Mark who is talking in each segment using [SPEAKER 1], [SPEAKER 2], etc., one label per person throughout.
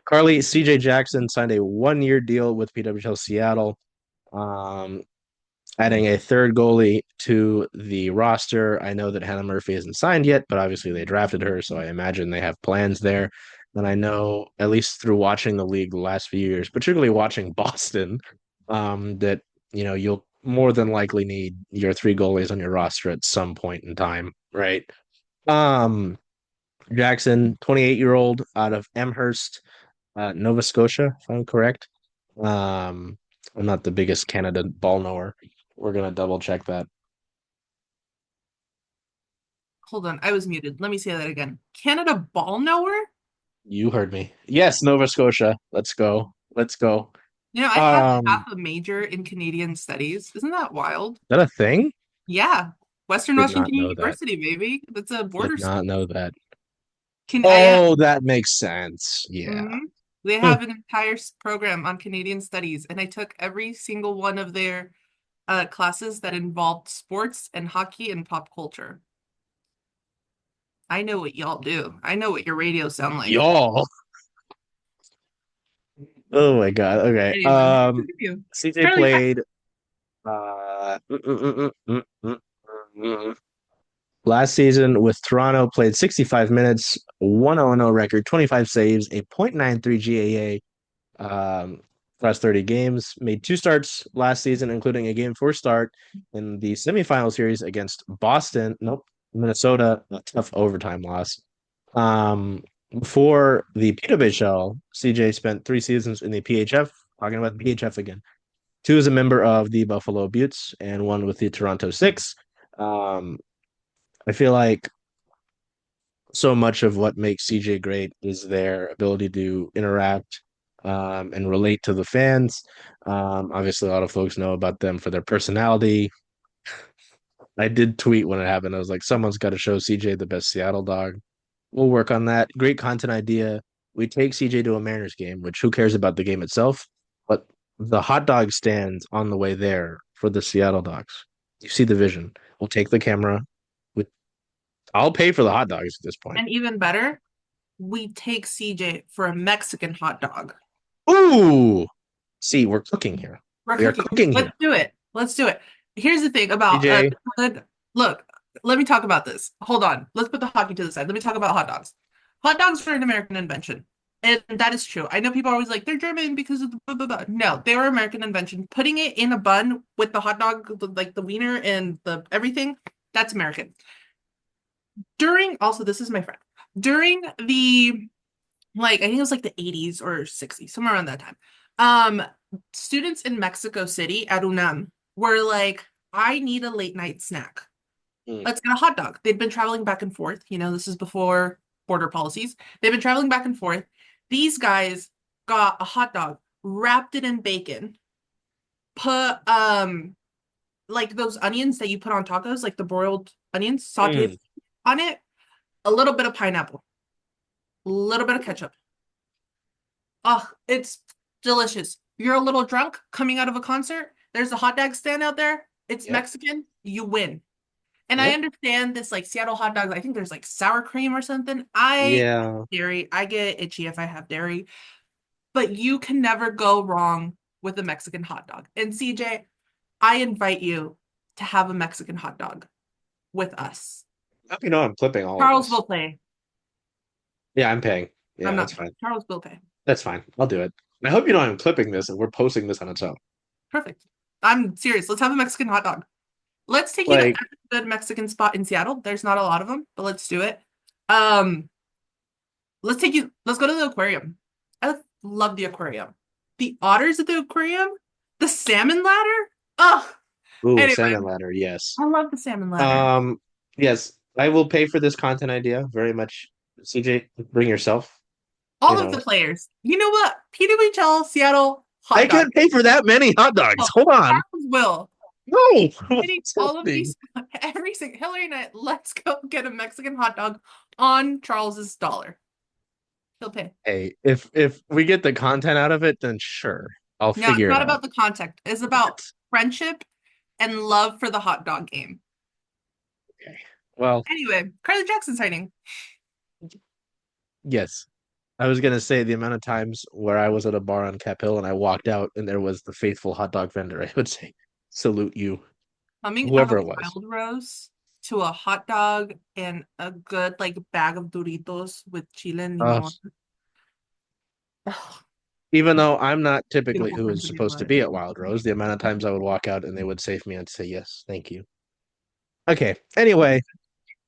[SPEAKER 1] Carly, CJ Jackson signed a 1-year deal with PWHL Seattle, um, adding a third goalie to the roster. I know that Hannah Murphy isn't signed yet, but obviously they drafted her, so I imagine they have plans there. And I know, at least through watching the league the last few years, particularly watching Boston, that you'll more than likely need your three goalies on your roster at some point in time, right? Um, Jackson, 28-year-old out of Amherst, Nova Scotia, if I'm correct. I'm not the biggest Canada ball knower. We're gonna double check that.
[SPEAKER 2] Hold on, I was muted. Let me say that again. Canada ball knower?
[SPEAKER 1] You heard me. Yes, Nova Scotia. Let's go. Let's go.
[SPEAKER 2] I have half
[SPEAKER 1] Um,
[SPEAKER 2] a major in Canadian studies. Isn't that wild?
[SPEAKER 1] is that a thing?
[SPEAKER 2] Yeah. Western
[SPEAKER 1] Did not
[SPEAKER 2] Washington
[SPEAKER 1] know that.
[SPEAKER 2] University, baby. That's a
[SPEAKER 1] Did
[SPEAKER 2] border
[SPEAKER 1] not
[SPEAKER 2] school.
[SPEAKER 1] know that.
[SPEAKER 2] Can I
[SPEAKER 1] Oh, that makes sense. Yeah.
[SPEAKER 2] mhm. They
[SPEAKER 1] Hmm.
[SPEAKER 2] have an entire program on Canadian studies, and I took every single one of their classes that involved sports and hockey and pop culture. I know what y'all do. I know what your radios sound like.
[SPEAKER 1] Y'all. Oh my God. Okay.
[SPEAKER 2] Anyway, look at you.
[SPEAKER 1] CJ
[SPEAKER 2] Charlie
[SPEAKER 1] played
[SPEAKER 2] Jackson.
[SPEAKER 1] uh mm, mm, mm, mm, mm. Last season with Toronto, played 65 minutes, 1-0 record, 25 saves, a .93 GAA last 30 games. Made two starts last season, including a game four start in the semifinal series against Boston. Nope, Minnesota, a tough overtime loss. Um, Before the PWHL, CJ spent 3 seasons in the PHF. Talking about the PHF again. Two as a member of the Buffalo Buttes and one with the Toronto Six. Um, I feel like so much of what makes CJ great is their ability to interact and relate to the fans. Obviously, a lot of folks know about them for their personality. I did tweet when it happened. I was like, someone's got to show CJ the best Seattle dog. We'll work on that. Great content idea. We take CJ to a Mariners game, which who cares about the game itself? But the hot dog stands on the way there for the Seattle dogs. You see the vision. We'll take the camera. We, I'll pay for the hot dogs at this point.
[SPEAKER 2] And even better, we take CJ for a Mexican hot dog.
[SPEAKER 1] Ooh, see, we're cooking here.
[SPEAKER 2] We're
[SPEAKER 1] We are
[SPEAKER 2] cooking.
[SPEAKER 1] cooking
[SPEAKER 2] Let's
[SPEAKER 1] here.
[SPEAKER 2] do it. Let's do it. Here's the thing about
[SPEAKER 1] CJ,
[SPEAKER 2] look, let me talk about this. Hold on. Let's put the hockey to the side. Let me talk about hot dogs. Hot dogs were an American invention. And that is true. I know people are always like, they're German because of the blah, blah, blah. No, they were American invention. Putting it in a bun with the hot dog, like the wiener and the everything, that's American. Also, this is my friend. During the I think it was like the 80s or 60s, somewhere around that time. Um, Students in Mexico City at UNAM were like, I need a late night snack.
[SPEAKER 1] mm,
[SPEAKER 2] Let's get a hot dog. They'd been traveling back and forth. This is before border policies. They've been traveling back and forth. These guys got a hot dog, wrapped it in bacon, put like those onions that you put on tacos, like the broiled onions, sauteed
[SPEAKER 1] mm.
[SPEAKER 2] on it, a little bit of pineapple, a little bit of ketchup. Oh, it's delicious. You're a little drunk coming out of a concert. There's a hot dog stand out there. It's
[SPEAKER 1] Yep,
[SPEAKER 2] Mexican. You win. And I
[SPEAKER 1] yep,
[SPEAKER 2] understand this like Seattle hot dogs. I think there's like sour cream or something. I
[SPEAKER 1] yeah.
[SPEAKER 2] dairy. I get itchy if I have dairy, but you can never go wrong with a Mexican hot dog. And CJ, I invite you to have a Mexican hot dog with us.
[SPEAKER 1] Hope you know I'm clipping all of
[SPEAKER 2] Charles
[SPEAKER 1] this.
[SPEAKER 2] will pay.
[SPEAKER 1] Yeah, I'm paying.
[SPEAKER 2] I'm
[SPEAKER 1] Yeah, that's
[SPEAKER 2] not.
[SPEAKER 1] fine.
[SPEAKER 2] Charles will pay.
[SPEAKER 1] That's fine. I'll do it. I hope you know I'm clipping this and we're posting this on its own.
[SPEAKER 2] Perfect. I'm serious. Let's have a Mexican hot dog. Let's take you to
[SPEAKER 1] Like,
[SPEAKER 2] every good Mexican spot in Seattle. There's not a lot of them, but let's do it. Um, let's go to the aquarium. I love the aquarium. The otters at the aquarium, the salmon ladder. Oh,
[SPEAKER 1] ooh,
[SPEAKER 2] anyway,
[SPEAKER 1] salmon ladder, yes.
[SPEAKER 2] I love the salmon ladder.
[SPEAKER 1] Um, yes, I will pay for this content idea very much. CJ, bring yourself. You
[SPEAKER 2] All of the
[SPEAKER 1] know,
[SPEAKER 2] players. You know what? PWHL Seattle
[SPEAKER 1] I
[SPEAKER 2] hot dog.
[SPEAKER 1] can't pay for that many hot dogs.
[SPEAKER 2] Oh,
[SPEAKER 1] Hold on.
[SPEAKER 2] Charles will.
[SPEAKER 1] No,
[SPEAKER 2] Getting
[SPEAKER 1] what's
[SPEAKER 2] all of
[SPEAKER 1] happening?
[SPEAKER 2] these every single Hillary and I, let's go get a Mexican hot dog on Charles's dollar. He'll pay.
[SPEAKER 1] Hey, if we get the content out of it, then sure, I'll
[SPEAKER 2] No, it's
[SPEAKER 1] figure it
[SPEAKER 2] not
[SPEAKER 1] out.
[SPEAKER 2] about the contact. It's about
[SPEAKER 1] What?
[SPEAKER 2] friendship and love for the hot dog game.
[SPEAKER 1] Okay. Well,
[SPEAKER 2] Anyway, Carly Jackson signing.
[SPEAKER 1] yes. I was gonna say the amount of times where I was at a bar on Cap Hill and I walked out and there was the faithful hot dog vendor, I would say, salute you,
[SPEAKER 2] Coming out
[SPEAKER 1] whoever
[SPEAKER 2] of
[SPEAKER 1] it was.
[SPEAKER 2] Wild Rose to a hot dog and a good like bag of Doritos with chile and
[SPEAKER 1] Uh,
[SPEAKER 2] limon. Ugh,
[SPEAKER 1] Even though I'm not typically
[SPEAKER 2] beautiful
[SPEAKER 1] who
[SPEAKER 2] time
[SPEAKER 1] is
[SPEAKER 2] to be
[SPEAKER 1] supposed to
[SPEAKER 2] alive.
[SPEAKER 1] be at Wild Rose, the amount of times I would walk out and they would save me and say yes, thank you. Okay. Anyway,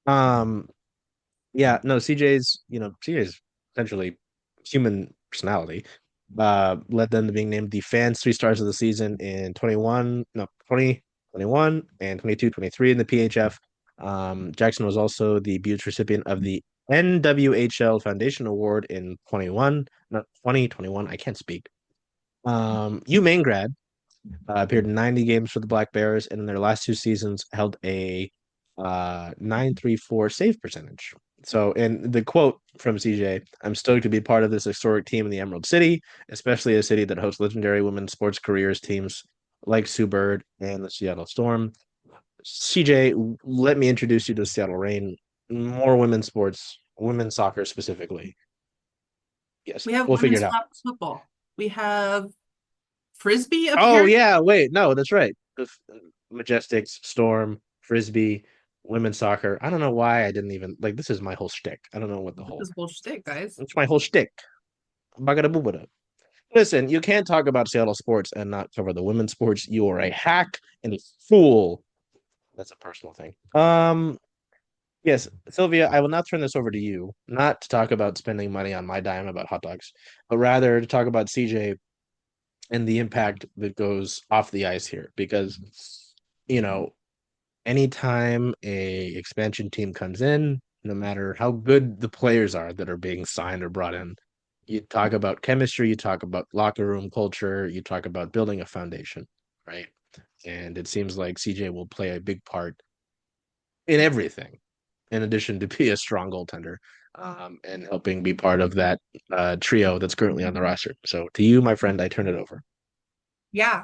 [SPEAKER 1] um, yeah, no, CJ's essentially human personality. Led them to being named the fans 3 stars of the season in 21, no, 2021 and 22, 23 in the PHF. Jackson was also the Buttes recipient of the NWHL Foundation Award in 21, not 2021. I can't speak. UMaine grad, appeared in 90 games for the Black Bears, and in their last 2 seasons held a 934 save percentage. So, in the quote from CJ, I'm stoked to be part of this historic team in the Emerald City, especially a city that hosts legendary women's sports careers teams like Sue Bird and the Seattle Storm. CJ, let me introduce you to Seattle Reign. More women's sports, women's soccer specifically. Yes,
[SPEAKER 2] We have
[SPEAKER 1] we'll figure
[SPEAKER 2] women's
[SPEAKER 1] it out.
[SPEAKER 2] flag football. We have frisbee
[SPEAKER 1] Oh
[SPEAKER 2] apparently.
[SPEAKER 1] yeah, wait, no, that's right. Majestics, Storm, Frisbee, women's soccer. I don't know why I didn't even like this is my whole shtick. I don't know what the
[SPEAKER 2] This
[SPEAKER 1] whole
[SPEAKER 2] is bullshit, guys.
[SPEAKER 1] it's my whole shtick. Bagada. Listen, you can't talk about Seattle sports and not cover the women's sports. You are a hack and a fool. That's a personal thing. Yes, Sylvia, I will now turn this over to you, not to talk about spending money on my dime about hot dogs, but rather to talk about CJ and the impact that goes off the ice here because you know anytime a expansion team comes in, no matter how good the players are that are being signed or brought in, you talk about chemistry, you talk about locker room culture, you talk about building a foundation, right? And it seems like CJ will play a big part in everything, in addition to be a strong goaltender, and helping be part of that trio that's currently on the roster. So to you, my friend, I turn it over.
[SPEAKER 2] Yeah.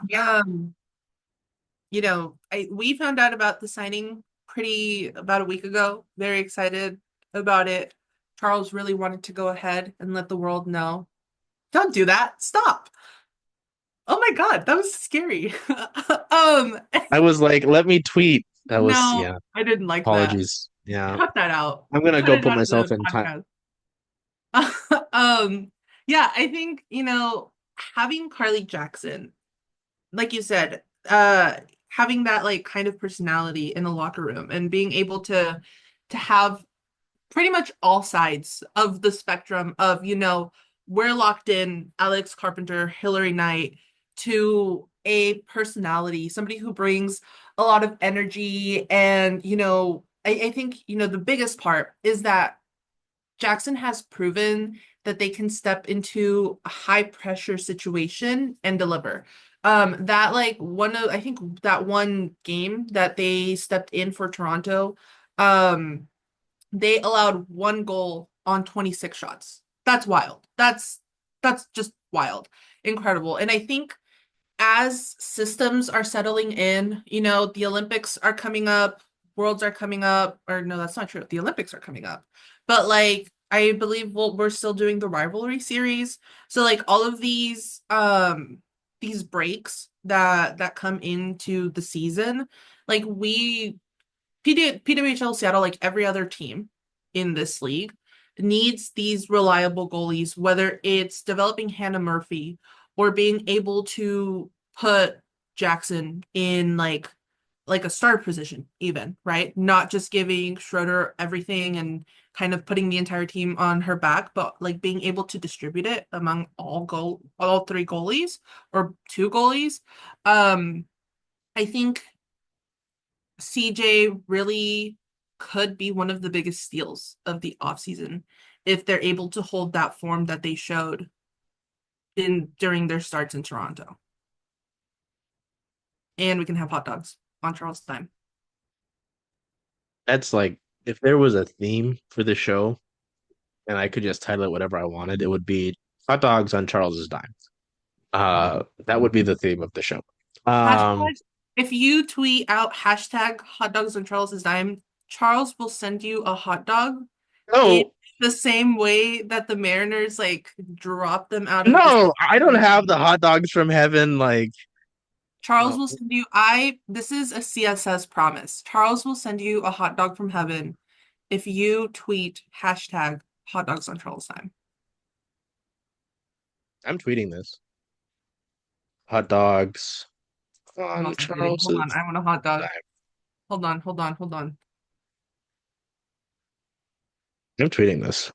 [SPEAKER 2] We found out about the signing pretty about a week ago. Very excited about it. Charles really wanted to go ahead and let the world know. Don't do that. Stop. Oh my God, that was scary. Um,
[SPEAKER 1] I was like, let me tweet. That was,
[SPEAKER 2] no,
[SPEAKER 1] yeah,
[SPEAKER 2] I didn't like that.
[SPEAKER 1] apologies. Yeah.
[SPEAKER 2] Cut that out.
[SPEAKER 1] I'm gonna
[SPEAKER 2] Cut
[SPEAKER 1] go
[SPEAKER 2] it
[SPEAKER 1] put
[SPEAKER 2] out of
[SPEAKER 1] myself
[SPEAKER 2] the
[SPEAKER 1] in time.
[SPEAKER 2] podcast. Um, yeah, I think, having Carly Jackson, like you said, having that like kind of personality in the locker room and being able to have pretty much all sides of the spectrum of, we're locked in Alex Carpenter, Hillary Knight, to a personality, somebody who brings a lot of energy. And, I think, the biggest part is that Jackson has proven that they can step into a high pressure situation and deliver. That like one of I think that one game that they stepped in for Toronto, they allowed one goal on 26 shots. That's wild. That's just wild. Incredible. And I think as systems are settling in, the Olympics are coming up, Worlds are coming up, or no, that's not true. The Olympics are coming up. But like I believe we're still doing the rivalry series. So like all of these breaks that come into the season, like PWHL Seattle, like every other team in this league, needs these reliable goalies, whether it's developing Hannah Murphy or being able to put Jackson in like a start position, even, right? Not just giving Schroeder everything and kind of putting the entire team on her back, but like being able to distribute it among all three goalies or two goalies. Um, I think CJ really could be one of the biggest steals of the offseason if they're able to hold that form that they showed in during their starts in Toronto. And we can have hot dogs on Charles time.
[SPEAKER 1] That's like if there was a theme for the show and I could just title it whatever I wanted, it would be hot dogs on Charles's dime. That would be the theme of the show. Um,
[SPEAKER 2] Hashtag, if you tweet out hashtag hot dogs on Charles's dime, Charles will send you a hot dog in
[SPEAKER 1] no,
[SPEAKER 2] the same way that the Mariners like drop them out of the
[SPEAKER 1] No, I don't have the hot dogs from heaven. Like,
[SPEAKER 2] Charles
[SPEAKER 1] oh,
[SPEAKER 2] will send you I this is a CSS promise. Charles will send you a hot dog from heaven if you tweet hashtag hot dogs on Charles time.
[SPEAKER 1] I'm tweeting this. Hot dogs
[SPEAKER 2] I'm
[SPEAKER 1] on
[SPEAKER 2] also tweeting. Hold on,
[SPEAKER 1] Charles's
[SPEAKER 2] I want a hot dog.
[SPEAKER 1] dime.
[SPEAKER 2] Hold on.
[SPEAKER 1] I'm tweeting this.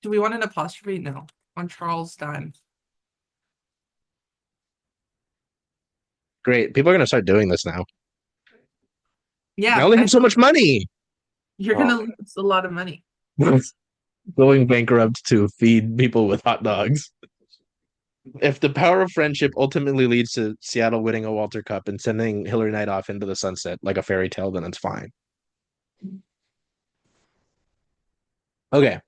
[SPEAKER 2] Do we want an apostrophe? No. On Charles dime.
[SPEAKER 1] Great. People are gonna start doing this now. I
[SPEAKER 2] Yeah,
[SPEAKER 1] only
[SPEAKER 2] I
[SPEAKER 1] have so
[SPEAKER 2] know.
[SPEAKER 1] much money.
[SPEAKER 2] You're
[SPEAKER 1] Oh.
[SPEAKER 2] gonna lose a lot of money.
[SPEAKER 1] Going bankrupt to feed people with hot dogs. If the power of friendship ultimately leads to Seattle winning a Walter Cup and sending Hillary Knight off into the sunset like a fairy tale, then it's fine. Okay.